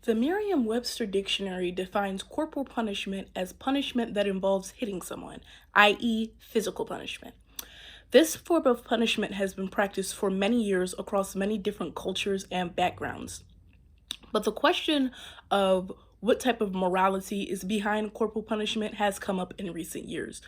The Merriam-Webster dictionary defines corporal punishment as punishment that involves hitting someone, i.e., physical punishment. This form of punishment has been practiced for many years across many different cultures and backgrounds. But the question of what type of morality is behind corporal punishment has come up in recent years.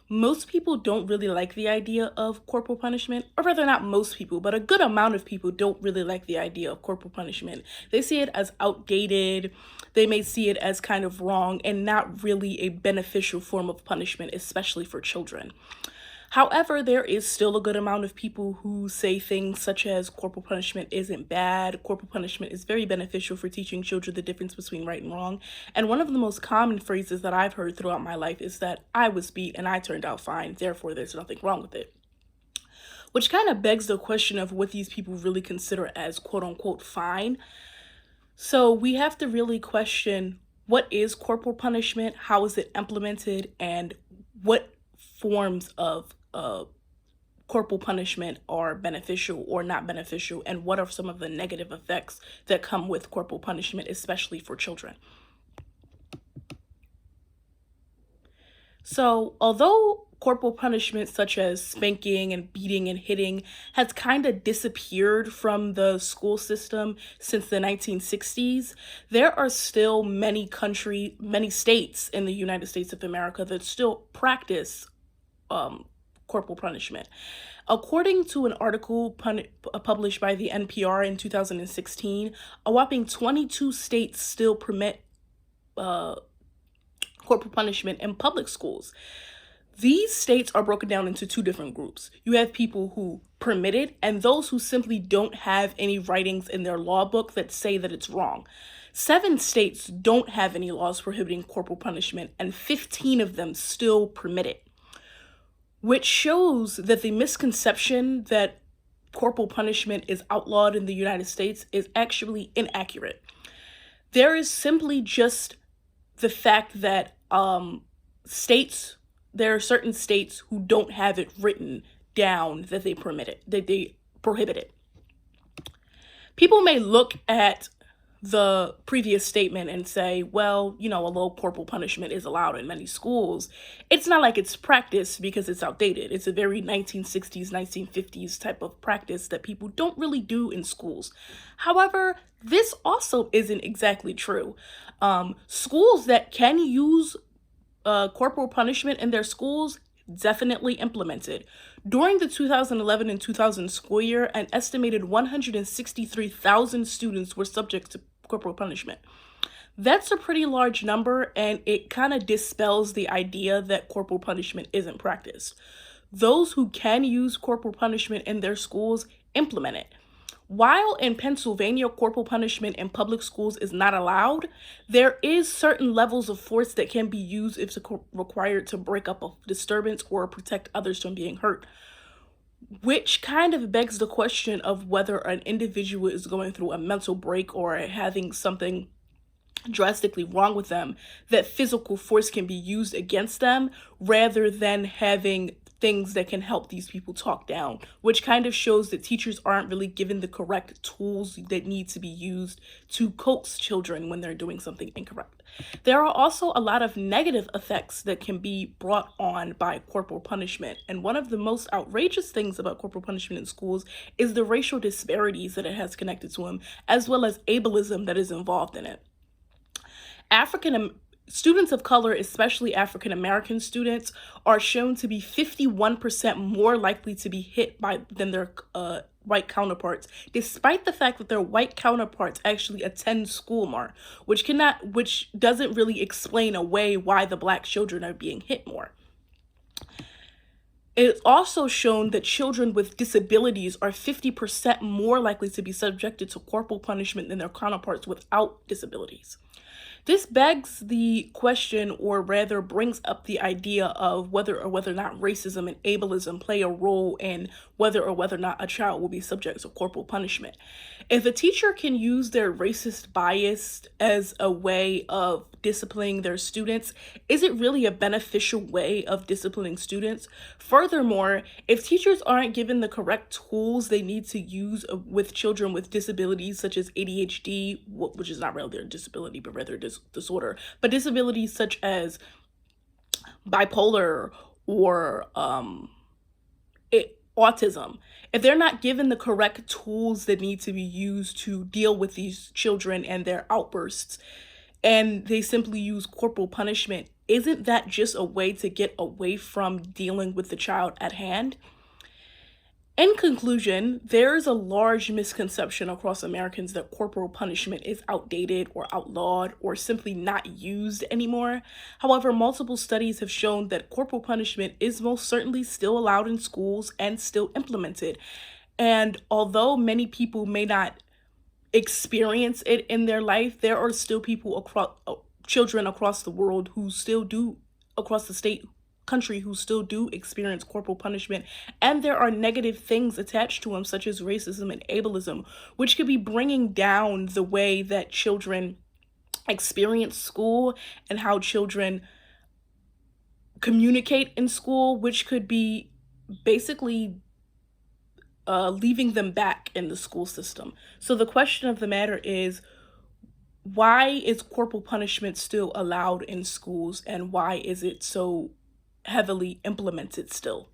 Most people don't really like the idea of corporal punishment, or rather, not most people, but a good amount of people don't really like the idea of corporal punishment. They see it as outdated, they may see it as kind of wrong, and not really a beneficial form of punishment, especially for children. However, there is still a good amount of people who say things such as corporal punishment isn't bad, corporal punishment is very beneficial for teaching children the difference between right and wrong. And one of the most common phrases that I've heard throughout my life is that I was beat and I turned out fine, therefore there's nothing wrong with it. Which kind of begs the question of what these people really consider as quote unquote fine. So we have to really question, what is corporal punishment, how is it implemented, and what forms of corporal punishment are beneficial or not beneficial, and what are some of the negative effects that come with corporal punishment, especially for children. So, although corporal punishment such as spanking and beating and hitting has kind of disappeared from the school system since the 1960s, there are still many states in the United States of America that still practice corporal punishment. According to an article published by the NPR in 2016, a whopping 22 states still permit corporal punishment in public schools. These states are broken down into two different groups. You have people who permit it and those who simply don't have any writings in their law book that say that it's wrong. 7 states don't have any laws prohibiting corporal punishment, and 15 of them still permit it, which shows that the misconception that corporal punishment is outlawed in the United States is actually inaccurate. There is simply just the fact that there are certain states who don't have it written down that they prohibit it. People may look at the previous statement and say, well, although corporal punishment is allowed in many schools, it's not like it's practiced because it's outdated. It's a very 1960s, 1950s type of practice that people don't really do in schools. However, this also isn't exactly true. Schools that can use corporal punishment in their schools definitely implemented. During the 2011 and 2000 school year, an estimated 163,000 students were subject to corporal punishment. That's a pretty large number, and it kind of dispels the idea that corporal punishment isn't practiced. Those who can use corporal punishment in their schools implement it. While in Pennsylvania, corporal punishment in public schools is not allowed, there is certain levels of force that can be used if it's required to break up a disturbance or protect others from being hurt, which kind of begs the question of whether an individual is going through a mental break or having something drastically wrong with them, that physical force can be used against them rather than having things that can help these people talk down, which kind of shows that teachers aren't really given the correct tools that need to be used to coax children when they're doing something incorrect. There are also a lot of negative effects that can be brought on by corporal punishment, and one of the most outrageous things about corporal punishment in schools is the racial disparities that it has connected to them, as well as ableism that is involved in it. Students of color, especially African American students, are shown to be 51% more likely to be hit than their white counterparts, despite the fact that their white counterparts actually attend school more, which doesn't really explain away why the Black children are being hit more. It's also shown that children with disabilities are 50% more likely to be subjected to corporal punishment than their counterparts without disabilities. This begs the question, or rather brings up the idea of whether or not racism and ableism play a role in whether or not a child will be subject to corporal punishment. If a teacher can use their racist bias as a way of disciplining their students, is it really a beneficial way of disciplining students? First Furthermore, if teachers aren't given the correct tools they need to use with children with disabilities such as ADHD, which is not really a disability, but rather disorder, but disabilities such as bipolar or autism, if they're not given the correct tools that need to be used to deal with these children and their outbursts, and they simply use corporal punishment, isn't that just a way to get away from dealing with the child at hand? In conclusion, there is a large misconception across Americans that corporal punishment is outdated or outlawed or simply not used anymore. However, multiple studies have shown that corporal punishment is most certainly still allowed in schools and still implemented. And although many people may not experience it in their life, there are still people across children across the world who still do, across the country, who still do experience corporal punishment, and there are negative things attached to them such as racism and ableism, which could be bringing down the way that children experience school and how children communicate in school, which could be basically leaving them back in the school system. So the question of the matter is, why is corporal punishment still allowed in schools, and why is it so heavily implemented still?